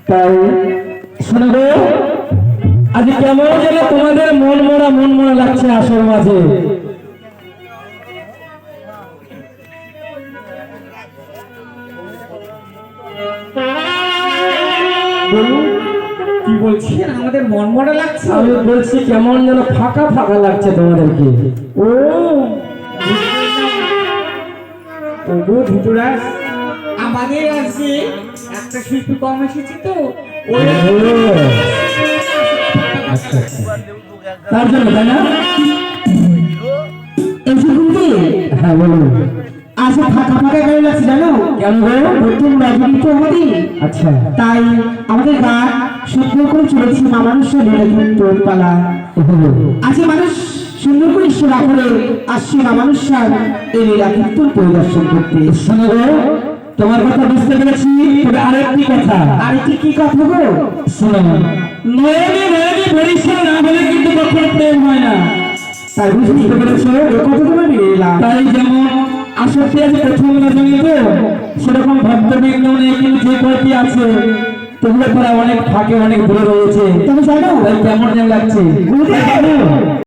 তাই শুনে গো, আজ কেমন যেন তোমাদের মন মরা লাগছে আসর মাঝে। কি বলছেন? আমাদের মন মরা লাগছে? আমি বলছি কেমন যেন ফাঁকা ফাঁকা লাগছে তোমাদেরকে। ও ওগো ধুতুরাস, আমাদের আজকে একটা শিল্পী কম এসেছে তো, ওই আচ্ছা তার জন্য তাই না? হ্যাঁ বলুন। আজকে ফাঁকা ফাঁকা গায়ে লাগছে জানো? কেন গো? নতুন রাজনীতি তো আমাদের, আচ্ছা তাই আমাদের গান সুন্দর করে চলেছে মামানুষ্য তোর পালা। আজকে মানুষ সুন্দর করে সেবা করে আসছে মামানুষ্যার এই লীলা কীর্তন পরিদর্শন করতে। শোনো গো, তোমার কথা বুঝতে পেরেছি, তবে আরেকটি কথা। আরেকটি কি কথা গো? শোনো, নয়নে নয়নে পরিষ্কার না হলে কিন্তু কখনো প্রেম হয় না। তাই বুঝতে পেরেছো? এ কথা তোমার এলাম। তাই যেমন আসক্তি আছে প্রথম রজনী, তো সেরকম ভক্তবৃন্দ নিয়ে কিন্তু যে কয়টি আছে তোমরা তারা অনেক ফাঁকে অনেক দূরে রয়েছে। তুমি জানো তাই কেমন যেন লাগছে।